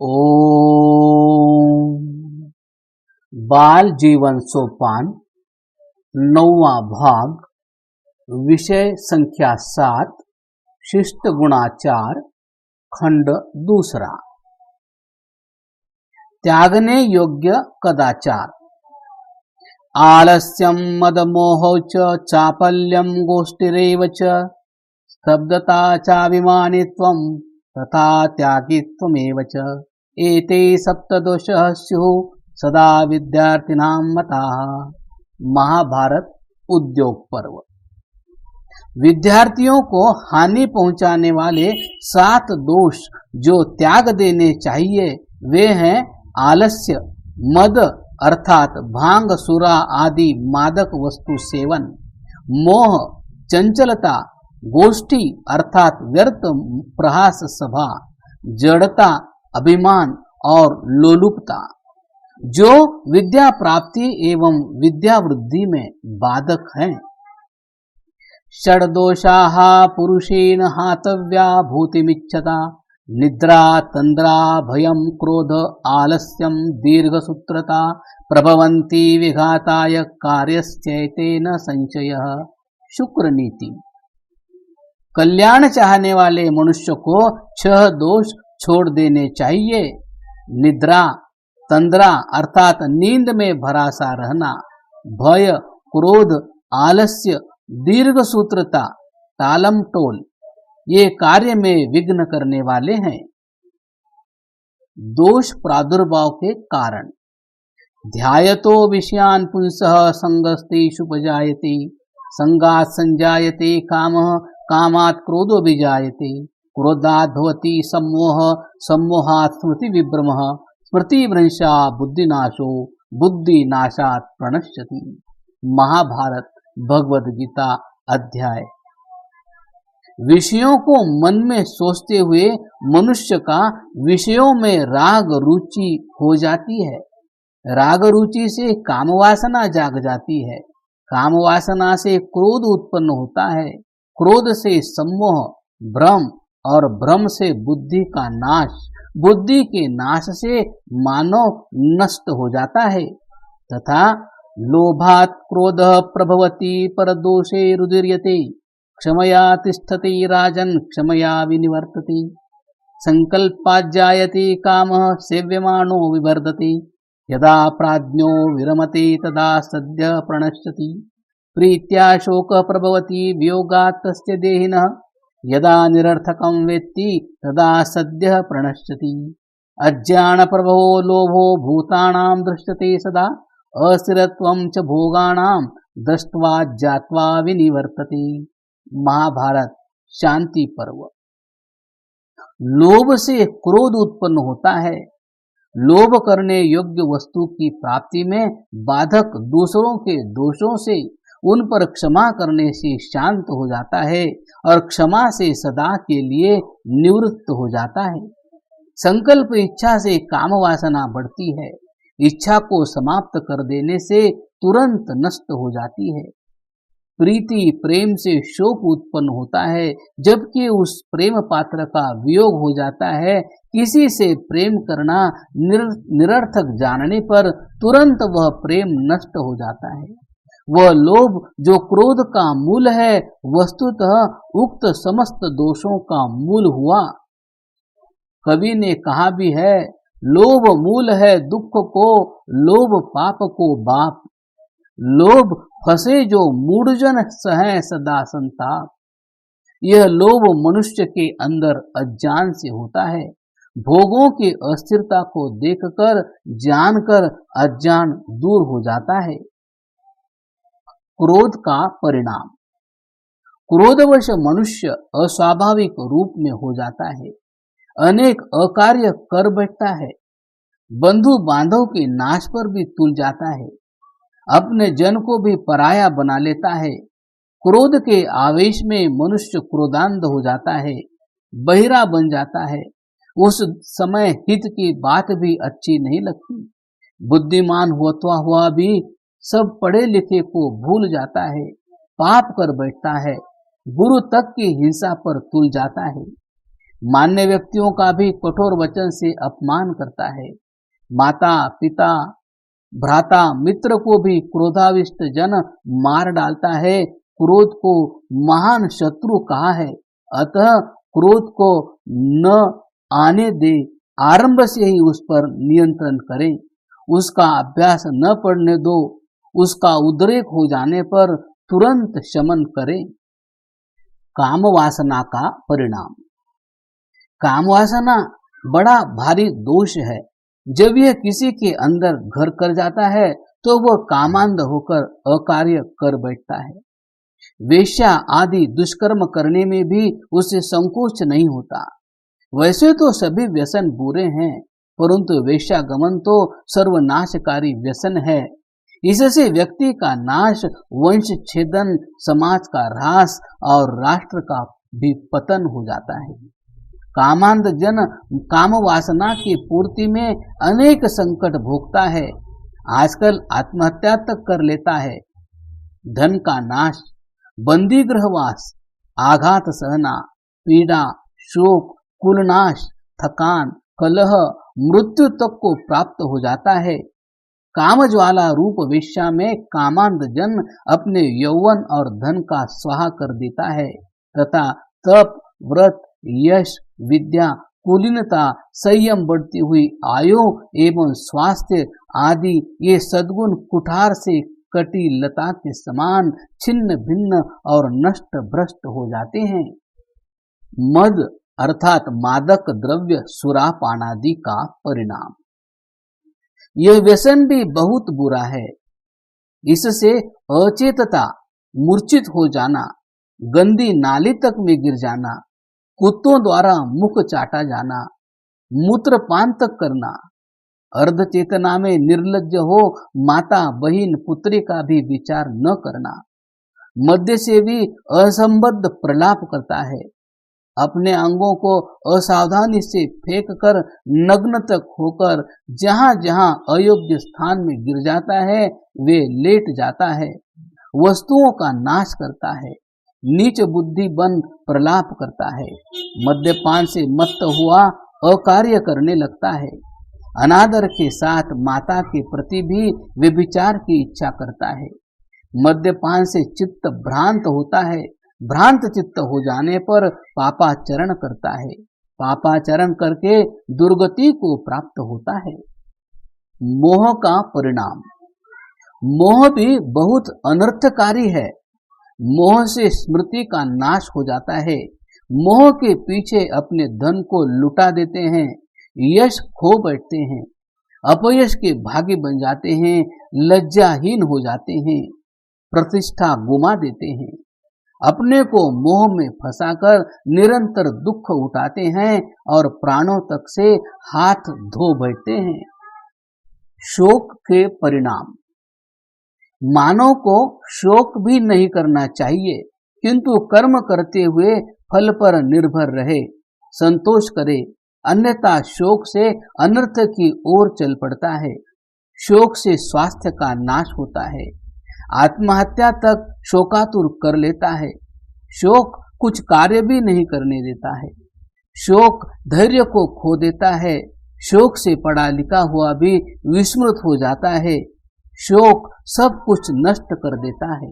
ओम बाल जीवन सोपान 9वां भाग विषय संख्या 7 शिष्ट गुणाचार खंड दूसरा त्यागने योग्य कदाचार आलस्यं मदमोहौ च चापल्यं गोष्ठिरेव च स्तब्धता चाभिमानित्वं तथा त्यागित्वमेव च एते सप्तदोषः स्युः सदा विद्यार्थिनां मताः। महाभारत उद्योग पर्व। विद्यार्थियों को हानि पहुंचाने वाले 7 दोष जो त्याग देने चाहिए वे हैं आलस्य, मद अर्थात भांग सुरा आदि मादक वस्तु सेवन, मोह चंचलता, गोष्ठी अर्थात व्यर्थ प्रहास सभा, जड़ता अभिमान और लोलुपता जो विद्या प्राप्ति एवं विद्या वृद्धि में बाधक हैं। षड्दोषाः पुरुषेण हातव्या भूतिमिच्छता निद्रा तंद्रा भयं क्रोध आलस्यं दीर्घसूत्रता प्रभवन्ति विघाताय कार्यस्यैतेन संशयः। शुक्र नीति। कल्याण चाहने वाले मनुष्य को 6 दोष छोड़ देने चाहिए। निद्रा तंद्रा अर्थात नींद में भरासा रहना, भय क्रोध आलस्य दीर्घ सूत्रता टालम टोल ये कार्य में विघ्न करने वाले हैं। दोष प्रादुर्भाव के कारण ध्यायतो विषयान् पुंसः संगस्तेषुपजायते संगात् संजायते कामः कामात् क्रोधो विजायते क्रोधात् भवति सम्मोह सम्मोहात् स्मृति विभ्रमः स्मृतिभ्रंशा बुद्धिनाशो बुद्धिनाशात् प्रणश्यति। महाभारत भगवद गीता अध्याय। विषयों को मन में सोचते हुए मनुष्य का विषयों में राग रुचि हो जाती है। राग रुचि से कामवासना जाग जाती है, कामवासना से क्रोध उत्पन्न होता है, क्रोध से सम्मोह भ्रम और भ्रम से बुद्धि का नाश, बुद्धि के नाश से मानव नष्ट हो जाता है तथा लोभात् क्रोधः प्रभवति परदोषे रुदीर्यते क्षमया तिष्ठति राजन् क्षमया विनिवर्तते संकल्पाज्जायते कामः सेव्यमानो विवर्धते यदा प्राज्ञो विरमते तदा सद्यः प्रणश्यति प्रीत्या शोकः प्रभवति वियोगात् तस्य देहिनः यदा निरर्थकं वेत्ति तदा सद्यः प्रणश्यति अज्ञानप्रभवो लोभो भूतानां दृश्यते सदा अस्थिरत्वं च भोगानां दृष्ट्वा ज्ञात्वा विनिवर्तते। महाभारत शांति पर्व। लोभ से क्रोध उत्पन्न होता है। लोभ करने योग्य वस्तु की प्राप्ति में बाधक दूसरों के दोषों से उन पर क्षमा करने से शांत हो जाता है और क्षमा से सदा के लिए निवृत्त हो जाता है। संकल्प इच्छा से काम वासना बढ़ती है, इच्छा को समाप्त कर देने से तुरंत नष्ट हो जाती है। प्रीति प्रेम से शोक उत्पन्न होता है, जबकि उस प्रेम पात्र का वियोग हो जाता है। किसी से प्रेम करना निरर्थक जानने पर तुरंत वह प्रेम नष्ट हो जाता है। वह लोभ जो क्रोध का मूल है वस्तुतः उक्त समस्त दोषों का मूल हुआ। कवि ने कहा भी है, लोभ मूल है दुख को, लोभ पाप को बाप। लोभ फंसे जो मूढ़जन सहे सदा संताप। यह लोभ मनुष्य के अंदर अज्ञान से होता है। भोगों की अस्थिरता को देखकर जानकर अज्ञान दूर हो जाता है। क्रोध का परिणाम। क्रोधवश मनुष्य अस्वाभाविक रूप में हो जाता है, अनेक अकार्य कर बैठता है, बंधु बांधव के नाश पर भी तुल जाता है, अपने जन को भी पराया बना लेता है। क्रोध के आवेश में मनुष्य क्रोधांध हो जाता है, बहिरा बन जाता है। उस समय हित की बात भी अच्छी नहीं लगती। बुद्धिमान होता हुआ भी सब पढ़े लिखे को भूल जाता है, पाप कर बैठता है, गुरु तक की हिंसा पर तुल जाता है। मान्य व्यक्तियों का भी कठोर वचन से अपमान करता है। माता पिता भ्राता मित्र को भी क्रोधाविष्ट जन मार डालता है। क्रोध को महान शत्रु कहा है, अतः क्रोध को न आने दे, आरंभ से ही उस पर नियंत्रण करें। उसका अभ्यास न पड़ने दो, उसका उद्रेक हो जाने पर तुरंत शमन करें। काम वासना का परिणाम। काम वासना बड़ा भारी दोष है। जब यह किसी के अंदर घर कर जाता है तो वह कामांध होकर अकार्य कर बैठता है। वेश्या आदि दुष्कर्म करने में भी उसे संकोच नहीं होता। वैसे तो सभी व्यसन बुरे हैं, परंतु वेश्यागमन तो सर्वनाशकारी व्यसन है। इससे व्यक्ति का नाश, वंश छेदन, समाज का ह्रास और राष्ट्र का भी पतन हो जाता है। कामांध जन काम वासना की पूर्ति में अनेक संकट भोगता है। आजकल आत्महत्या तक कर लेता है। धन का नाश, बंदी गृहवास, आघात सहना, पीड़ा, शोक, कुलनाश, थकान, कलह, मृत्यु तक को प्राप्त हो जाता है। काम ज्वाला रूप वेश्या में कामांध जन अपने यौवन और धन का स्वाहा कर देता है तथा तप, व्रत, यश, विद्या, कुलीनता, संयम, बढ़ती हुई आयु एवं स्वास्थ्य आदि ये सद्गुण कुठार से कटी लता के समान छिन्न भिन्न और नष्ट भ्रष्ट हो जाते हैं। मद अर्थात मादक द्रव्य सुरापानादि का परिणाम। यह व्यसन भी बहुत बुरा है। इससे अचेतता, मूर्छित हो जाना, गंदी नाली तक में गिर जाना, कुत्तों द्वारा मुख चाटा जाना, मूत्रपान तक करना, अर्ध चेतना में निर्लज्ज हो माता बहिन पुत्री का भी विचार न करना, मध्य से भी असंबद्ध प्रलाप करता है, अपने अंगों को असावधानी से फेंक कर नग्न तक होकर जहां जहां अयोग्य स्थान में गिर जाता है वे लेट जाता है, वस्तुओं का नाश करता है, नीच बुद्धि बन प्रलाप करता है, मद्यपान से मत्त हुआ अकार्य करने लगता है, अनादर के साथ माता के प्रति भी व्यभिचार की इच्छा करता है, मद्यपान से चित्त भ्रांत होता है, भ्रांत चित्त हो जाने पर पापाचरण करता है, पापाचरण करके दुर्गति को प्राप्त होता है। मोह का परिणाम। मोह भी बहुत अनर्थकारी है। मोह से स्मृति का नाश हो जाता है। मोह के पीछे अपने धन को लुटा देते हैं, यश खो बैठते हैं, अपयश के भागी बन जाते हैं, लज्जाहीन हो जाते हैं, प्रतिष्ठा गुमा देते हैं, अपने को मोह में फंसाकर निरंतर दुख उठाते हैं और प्राणों तक से हाथ धो बैठते हैं। शोक के परिणाम। मानव को शोक भी नहीं करना चाहिए, किंतु कर्म करते हुए फल पर निर्भर रहे, संतोष करे, अन्यथा शोक से अनर्थ की ओर चल पड़ता है। शोक से स्वास्थ्य का नाश होता है, आत्महत्या तक शोकातुर कर लेता है, शोक कुछ कार्य भी नहीं करने देता है, शोक धैर्य को खो देता है, शोक से पढ़ा लिखा हुआ भी विस्मृत हो जाता है, शोक सब कुछ नष्ट कर देता है।